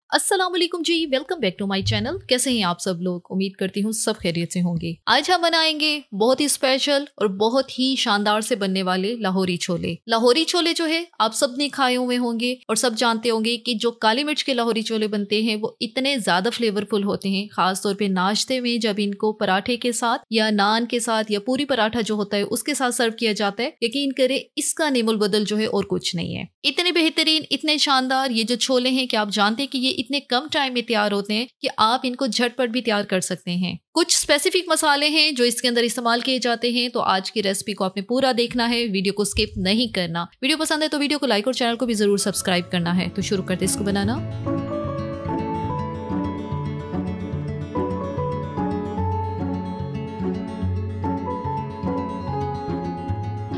अस्सलाम वालेकुम जी, welcome back to my channel. कैसे हैं आप सब लोग? उम्मीद करती हूँ सब खैरियत से होंगे। आज हम बनाएंगे बहुत ही स्पेशल और बहुत ही शानदार से बनने वाले लाहौरी छोले। लाहौरी छोले जो है आप सब ने खाए हुए होंगे और सब जानते होंगे कि जो काली मिर्च के लाहौरी छोले बनते हैं वो इतने ज्यादा फ्लेवरफुल होते हैं, खासतौर पे नाश्ते में जब इनको पराठे के साथ या नान के साथ या पूरी पराठा जो होता है उसके साथ सर्व किया जाता है। यकीन करें इसका नेमुल बदल जो है और कुछ नहीं है। इतने बेहतरीन, इतने शानदार ये जो छोले हैं कि आप जानते हैं कि ये इतने कम टाइम में तैयार होते हैं कि आप इनको झटपट भी तैयार कर सकते हैं। कुछ स्पेसिफिक मसाले हैं जो इसके अंदर इस्तेमाल किए जाते हैं, तो आज की रेसिपी को आपने पूरा देखना है, वीडियो को स्किप नहीं करना। वीडियो पसंद है तो वीडियो को लाइक और चैनल को भी जरूर सब्सक्राइब करना है। तो शुरू करते इसको बनाना।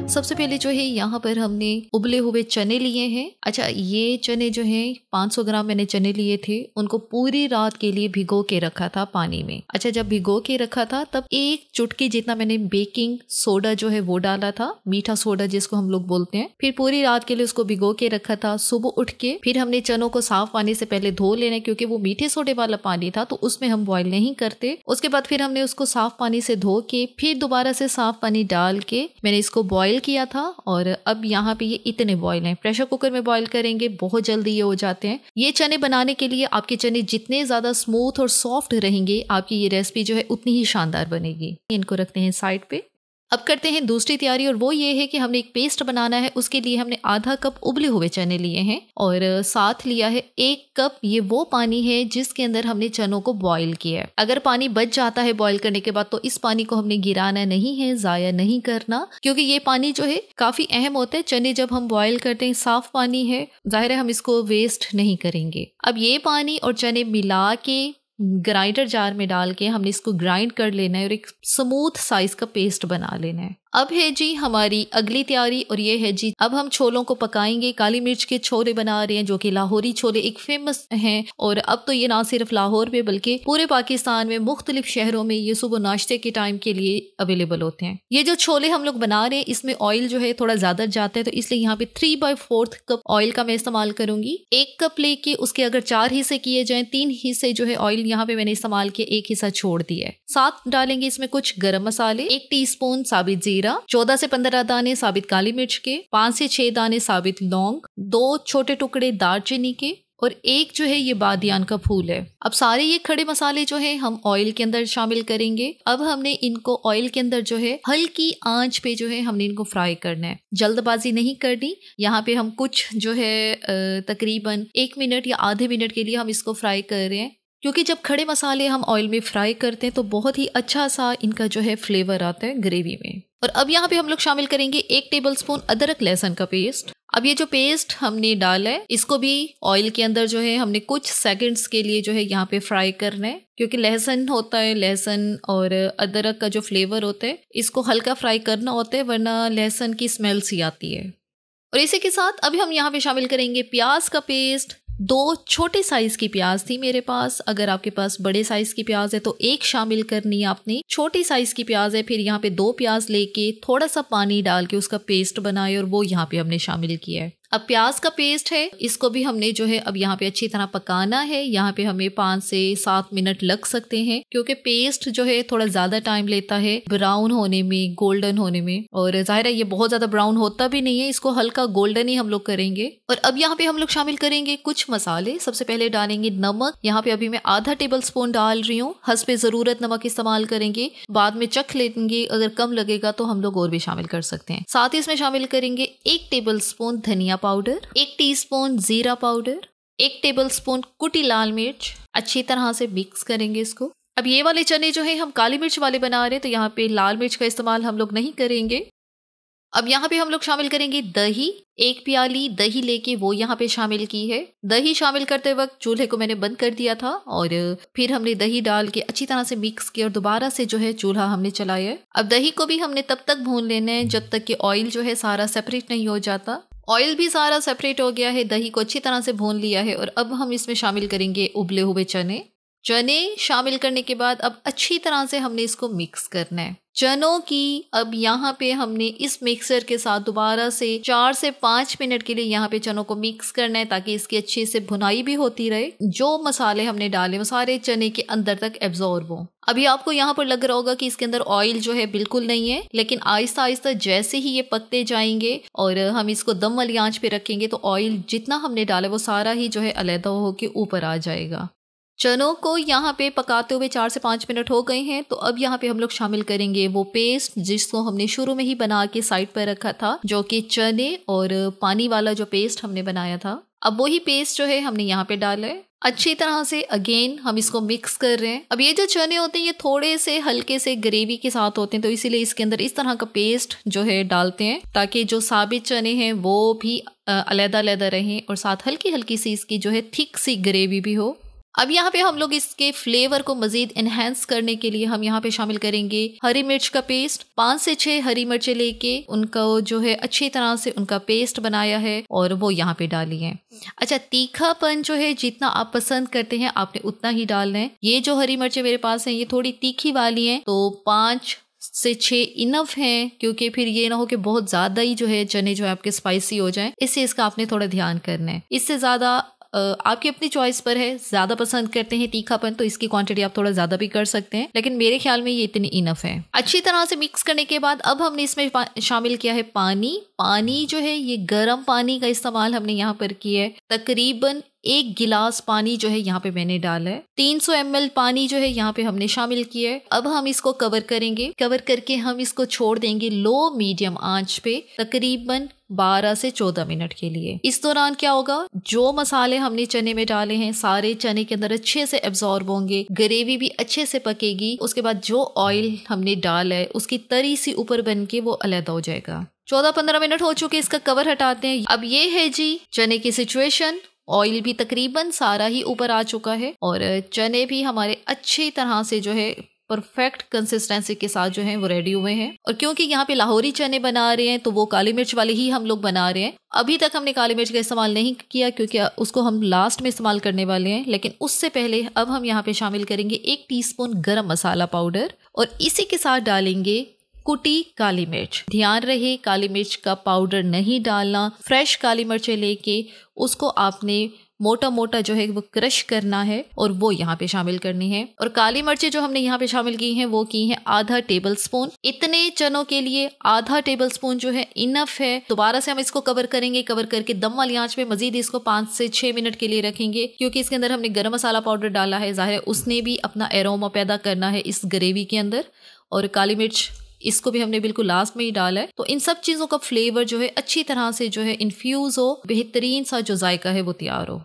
सबसे पहले जो है यहाँ पर हमने उबले हुए चने लिए हैं। अच्छा, ये चने जो हैं 500 ग्राम मैंने चने लिए थे, उनको पूरी रात के लिए भिगो के रखा था पानी में। अच्छा, जब भिगो के रखा था तब एक चुटकी जितना मैंने बेकिंग सोडा जो है वो डाला था, मीठा सोडा जिसको हम लोग बोलते हैं। फिर पूरी रात के लिए उसको भिगो के रखा था। सुबह उठ के फिर हमने चनों को साफ पानी से पहले धो लेना, क्योंकि वो मीठे सोडे वाला पानी था तो उसमें हम बॉईल नहीं करते। उसके बाद फिर हमने उसको साफ पानी से धो के फिर दोबारा से साफ पानी डाल के मैंने इसको बॉईल किया था। और अब यहाँ पे ये इतने बॉईल हैं, प्रेशर कुकर में बॉईल करेंगे, बहुत जल्दी ये हो जाते हैं। ये चने बनाने के लिए आपके चने जितने ज्यादा स्मूथ और सॉफ्ट रहेंगे आपकी ये रेसिपी जो है उतनी ही शानदार बनेगी। इनको रखते हैं साइड पे। अब करते हैं दूसरी तैयारी, और वो ये है कि हमने एक पेस्ट बनाना है। उसके लिए हमने आधा कप उबले हुए चने लिए हैं और साथ लिया है 1 कप ये वो पानी है जिसके अंदर हमने चनों को बॉईल किया है। अगर पानी बच जाता है बॉईल करने के बाद तो इस पानी को हमने गिराना नहीं है, जाया नहीं करना, क्योंकि ये पानी जो है काफी अहम होता है। चने जब हम बॉईल करते हैं साफ पानी है, जाहिर है हम इसको वेस्ट नहीं करेंगे। अब ये पानी और चने मिला के ग्राइंडर जार में डाल के हमने इसको ग्राइंड कर लेना है और एक स्मूथ साइज का पेस्ट बना लेना है। अब है जी हमारी अगली तैयारी, और ये है जी अब हम छोलों को पकाएंगे। काली मिर्च के छोले बना रहे हैं जो कि लाहौरी छोले एक फेमस हैं, और अब तो ये ना सिर्फ लाहौर में बल्कि पूरे पाकिस्तान में मुख्तलिफ शहरों में ये सुबह नाश्ते के टाइम के लिए अवेलेबल होते हैं। ये जो छोले हम लोग बना रहे हैं इसमें ऑयल जो है थोड़ा ज्यादा जाता है, तो इसलिए यहाँ पे 3/4 कप ऑयल का मैं इस्तेमाल करूंगी। 1 कप लेके उसके अगर 4 हिस्से किए जाए, 3 हिस्से जो है ऑयल यहाँ पे मैंने इस्तेमाल किया, 1 हिस्सा छोड़ दिया है। साथ डालेंगे इसमें कुछ गरम मसाले, 1 टीस्पून साबित जीरा, 14 से 15 दाने साबित काली मिर्च के, 5 से 6 दाने साबित लौंग, 2 छोटे टुकड़े दालचीनी के, और 1 जो है ये बादियान का फूल है। अब सारे ये खड़े मसाले जो है हम ऑयल के अंदर शामिल करेंगे। अब हमने इनको ऑयल के अंदर जो है हल्की आंच पे जो है हमने इनको फ्राई करना है, जल्दबाजी नहीं करनी। यहाँ पे हम कुछ जो है तकरीबन 1 मिनट या आधे मिनट के लिए हम इसको फ्राई कर रहे हैं, क्योंकि जब खड़े मसाले हम ऑयल में फ्राई करते हैं तो बहुत ही अच्छा सा इनका जो है फ्लेवर आता है ग्रेवी में। और अब यहाँ पे हम लोग शामिल करेंगे 1 टेबलस्पून अदरक लहसुन का पेस्ट। अब ये जो पेस्ट हमने डाला है इसको भी ऑयल के अंदर जो है हमने कुछ सेकंड्स के लिए जो है यहाँ पे फ्राई करना है, क्योंकि लहसुन होता है, लहसुन और अदरक का जो फ्लेवर होता है इसको हल्का फ्राई करना होता है, वरना लहसुन की स्मेल सी आती है। और इसी के साथ अभी हम यहाँ पे शामिल करेंगे प्याज का पेस्ट। 2 छोटे साइज की प्याज थी मेरे पास, अगर आपके पास बड़े साइज की प्याज है तो 1 शामिल करनी है आपने। छोटी साइज की प्याज है, फिर यहाँ पे 2 प्याज लेके थोड़ा सा पानी डाल के उसका पेस्ट बनाए और वो यहाँ पे हमने शामिल किया है। अब प्याज का पेस्ट है इसको भी हमने जो है अब यहाँ पे अच्छी तरह पकाना है। यहाँ पे हमें 5 से 7 मिनट लग सकते हैं, क्योंकि पेस्ट जो है थोड़ा ज्यादा टाइम लेता है ब्राउन होने में, गोल्डन होने में, और जाहिर है ये बहुत ज्यादा ब्राउन होता भी नहीं है, इसको हल्का गोल्डन ही हम लोग करेंगे। और अब यहाँ पे हम लोग शामिल करेंगे कुछ मसाले। सबसे पहले डालेंगे नमक। यहाँ पे अभी मैं आधा टेबल स्पून डाल रही हूँ, हस्बे जरूरत नमक इस्तेमाल करेंगे, बाद में चख लेंगे, अगर कम लगेगा तो हम लोग और भी शामिल कर सकते हैं। साथ ही इसमें शामिल करेंगे 1 टेबल स्पून धनिया पाउडर, 1 टीस्पून जीरा पाउडर, 1 टेबलस्पून कुटी लाल मिर्च। अच्छी तरह से मिक्स करेंगे इसको। अब ये वाले चने जो है हम काली मिर्च वाले बना रहे हैं तो यहाँ पे लाल मिर्च का इस्तेमाल हम लोग नहीं करेंगे। अब यहाँ पे हम लोग शामिल करेंगे दही। 1 प्याली दही लेके वो यहाँ पे शामिल की है। दही शामिल करते वक्त चूल्हे को मैंने बंद कर दिया था और फिर हमने दही डाल के अच्छी तरह से मिक्स किया और दोबारा से जो है चूल्हा हमने चलाया है। अब दही को भी हमने तब तक भून लेना है जब तक कि ऑयल जो है सारा सेपरेट नहीं हो जाता। ऑयल भी सारा सेपरेट हो गया है, दही को अच्छी तरह से भून लिया है, और अब हम इसमें शामिल करेंगे उबले हुए चने। चने शामिल करने के बाद अब अच्छी तरह से हमने इसको मिक्स करना है। चनों की अब यहाँ पे हमने इस मिक्सर के साथ दोबारा से 4 से 5 मिनट के लिए यहाँ पे चनों को मिक्स करना है ताकि इसकी अच्छे से भुनाई भी होती रहे। जो मसाले हमने डाले वो सारे चने के अंदर तक एब्जॉर्ब हो। अभी आपको यहाँ पर लग रहा होगा कि इसके अंदर ऑयल जो है बिल्कुल नहीं है, लेकिन आहिस्ता आहिस्ता जैसे ही ये पकते जाएंगे और हम इसको दम वाली आंच पे रखेंगे तो ऑयल जितना हमने डाला वो सारा ही जो है अलहदा होकर ऊपर आ जाएगा। चनों को यहाँ पे पकाते हुए 4 से 5 मिनट हो गए हैं। तो अब यहाँ पे हम लोग शामिल करेंगे वो पेस्ट जिसको हमने शुरू में ही बना के साइड पर रखा था, जो कि चने और पानी वाला जो पेस्ट हमने बनाया था। अब वही पेस्ट जो है हमने यहाँ पे डाला है। अच्छी तरह से अगेन हम इसको मिक्स कर रहे हैं। अब ये जो चने होते हैं ये थोड़े से हल्के से ग्रेवी के साथ होते हैं, तो इसीलिए इसके अंदर इस तरह का पेस्ट जो है डालते हैं ताकि जो साबित चने हैं वो भी अलग अलग रहें और साथ हल्की हल्की सी इसकी जो है थिक सी ग्रेवी भी हो। अब यहाँ पे हम लोग इसके फ्लेवर को मजीद इनहेंस करने के लिए हम यहाँ पे शामिल करेंगे हरी मिर्च का पेस्ट। 5 से 6 हरी मिर्चें लेके उनका जो है अच्छी तरह से उनका पेस्ट बनाया है और वो यहाँ पे डाली है। अच्छा, तीखापन जो है जितना आप पसंद करते हैं आपने उतना ही डालना है। ये जो हरी मिर्चें मेरे पास हैं ये थोड़ी तीखी वाली हैं, तो 5 से 6 इनफ हैं, क्योंकि फिर ये ना हो कि बहुत ज्यादा ही जो है चने जो है आपके स्पाइसी हो जाएं। इससे इसका आपने थोड़ा ध्यान करना है। इससे ज्यादा आपकी अपनी चॉइस पर है। ज्यादा पसंद करते हैं तीखापन तो इसकी क्वांटिटी आप थोड़ा ज्यादा भी कर सकते हैं, लेकिन मेरे ख्याल में ये इतनी इनफ है। अच्छी तरह से मिक्स करने के बाद अब हमने इसमें शामिल किया है पानी। पानी जो है ये गर्म पानी का इस्तेमाल हमने यहाँ पर किया है। तकरीबन 1 गिलास पानी जो है यहाँ पे मैंने डाला है। 300 ml पानी जो है यहाँ पे हमने शामिल किया है। अब हम इसको कवर करेंगे। कवर करके हम इसको छोड़ देंगे लो मीडियम आंच पे तकरीबन 12 से 14 मिनट के लिए। इस दौरान क्या होगा, जो मसाले हमने चने में डाले हैं सारे चने के अंदर अच्छे से एब्जॉर्ब होंगे, ग्रेवी भी अच्छे से पकेगी। उसके बाद जो ऑयल हमने डाला है उसकी तरी सी ऊपर बन के वो अलग हो जाएगा। 14-15 मिनट हो चुके, इसका कवर हटाते हैं। अब ये है जी चने की सिचुएशन। ऑयल भी तकरीबन सारा ही ऊपर आ चुका है और चने भी हमारे अच्छी तरह से जो है परफेक्ट कंसिस्टेंसी के साथ जो है वो रेडी हुए हैं। और क्योंकि यहाँ पे लाहौरी चने बना रहे हैं तो वो काली मिर्च वाले ही हम लोग बना रहे हैं। अभी तक हमने काली मिर्च का इस्तेमाल नहीं किया क्योंकि उसको हम लास्ट में इस्तेमाल करने वाले हैं, लेकिन उससे पहले अब हम यहाँ पे शामिल करेंगे 1 टीस्पून गरम मसाला पाउडर और इसी के साथ डालेंगे कुटी काली मिर्च। ध्यान रहे काली मिर्च का पाउडर नहीं डालना। फ्रेश काली मिर्चें लेके उसको आपने मोटा मोटा जो है वो क्रश करना है और वो यहाँ पे शामिल करनी है। और काली मिर्चें जो हमने यहाँ पे शामिल की हैं वो की हैं आधा टेबल स्पून। इतने चनों के लिए आधा टेबल स्पून जो है इनफ है। दोबारा से हम इसको कवर करेंगे। कवर करके दम वाली आंच पे मजीद इसको 5 से 6 मिनट के लिए रखेंगे, क्योंकि इसके अंदर हमने गरम मसाला पाउडर डाला है। जाहिर है उसने भी अपना एरोमा पैदा करना है इस ग्रेवी के अंदर, और काली मिर्च इसको भी हमने बिल्कुल लास्ट में ही डाला है। तो इन सब चीजों का फ्लेवर जो है अच्छी तरह से जो है इन्फ्यूज हो, बेहतरीन सा जो जायका है वो तैयार हो।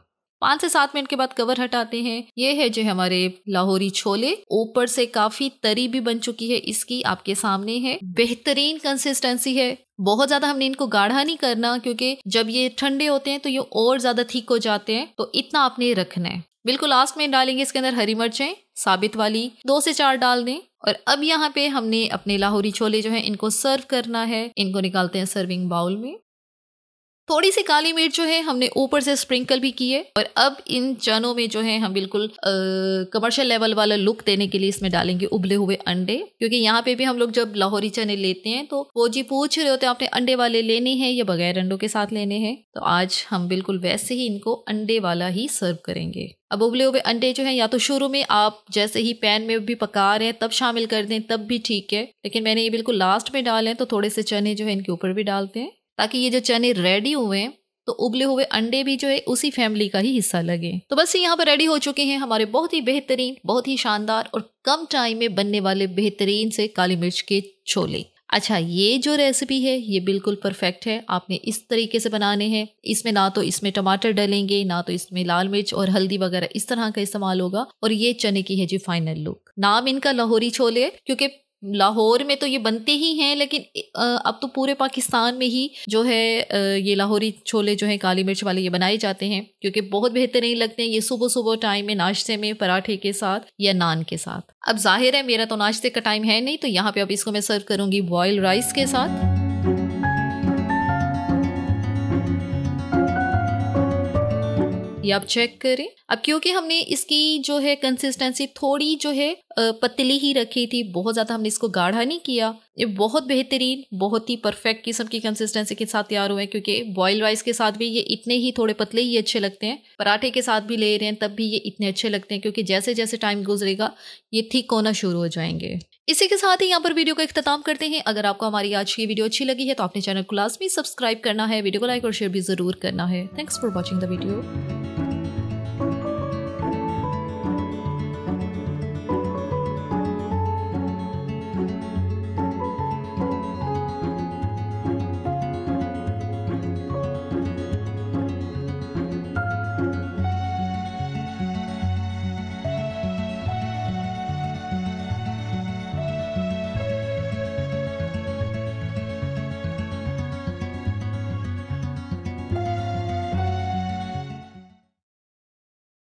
5 से 7 मिनट के बाद कवर हटाते हैं। ये है जो हमारे लाहौरी छोले। ऊपर से काफी तरी भी बन चुकी है इसकी, आपके सामने है। बेहतरीन कंसिस्टेंसी है। बहुत ज्यादा हमने इनको गाढ़ा नहीं करना क्योंकि जब ये ठंडे होते हैं तो ये और ज्यादा थिक हो जाते हैं, तो इतना आपने रखना है। बिल्कुल लास्ट में डालेंगे इसके अंदर हरी मिर्चें साबित वाली 2 से 4 डाल दें। और अब यहाँ पे हमने अपने लाहौरी छोले जो हैं इनको सर्व करना है। इनको निकालते हैं सर्विंग बाउल में। थोड़ी सी काली मिर्च जो है हमने ऊपर से स्प्रिंकल भी की है। और अब इन चनों में जो है हम बिल्कुल कमर्शियल लेवल वाला लुक देने के लिए इसमें डालेंगे उबले हुए अंडे, क्योंकि यहाँ पे भी हम लोग जब लाहौरी चने लेते हैं तो वो जी पूछ रहे होते हैं आपने अंडे वाले लेने हैं या बगैर अंडों के साथ लेने हैं, तो आज हम बिल्कुल वैसे ही इनको अंडे वाला ही सर्व करेंगे। अब उबले हुए अंडे जो है या तो शुरू में आप जैसे ही पैन में भी पका रहे हैं तब शामिल कर दें, तब भी ठीक है, लेकिन मैंने ये बिल्कुल लास्ट में डाले हैं तो थोड़े से चने जो है इनके ऊपर भी डालते हैं ताकि ये जो चने रेडी हुए हैं तो उबले हुए अंडे भी जो है उसी फैमिली का ही हिस्सा लगे। तो बस यहाँ पर रेडी हो चुके हैं हमारे बहुत ही बेहतरीन, बहुत ही शानदार और कम टाइम में बनने वाले बेहतरीन से काली मिर्च के छोले। अच्छा, ये जो रेसिपी है ये बिल्कुल परफेक्ट है। आपने इस तरीके से बनाने हैं। इसमें ना तो इसमें टमाटर डलेंगे, ना तो इसमें लाल मिर्च और हल्दी वगैरह इस तरह का इस्तेमाल होगा। और ये चने की है जी फाइनल लुक। नाम इनका लाहौरी छोले है क्योंकि लाहौर में तो ये बनते ही हैं, लेकिन अब तो पूरे पाकिस्तान में ही जो है ये लाहौरी छोले जो है काली मिर्च वाले ये बनाए जाते हैं, क्योंकि बहुत बेहतरीन लगते हैं। ये सुबह सुबह टाइम में नाश्ते में पराठे के साथ या नान के साथ। अब जाहिर है मेरा तो नाश्ते का टाइम है नहीं, तो यहाँ पे अब इसको मैं सर्व करूंगी बॉइल्ड राइस के साथ। ये आप चेक करें। अब क्योंकि हमने इसकी जो है कंसिस्टेंसी थोड़ी जो है पतली ही रखी थी, बहुत ज़्यादा हमने इसको गाढ़ा नहीं किया। ये बहुत बेहतरीन, बहुत ही परफेक्ट किस्म की कंसिस्टेंसी के साथ तैयार हुए हैं, क्योंकि बॉयल राइस के साथ भी ये इतने ही थोड़े पतले ही अच्छे लगते हैं, पराठे के साथ भी ले रहे हैं तब भी ये इतने अच्छे लगते हैं, क्योंकि जैसे जैसे टाइम गुजरेगा ये थिक होना शुरू हो जाएंगे। इसी के साथ ही यहाँ पर वीडियो का इख्तिताम करते हैं। अगर आपको हमारी आज की वीडियो अच्छी लगी है तो अपने चैनल को लाजमी सब्सक्राइब करना है, वीडियो को लाइक और शेयर भी ज़रूर करना है। Thanks for watching the video.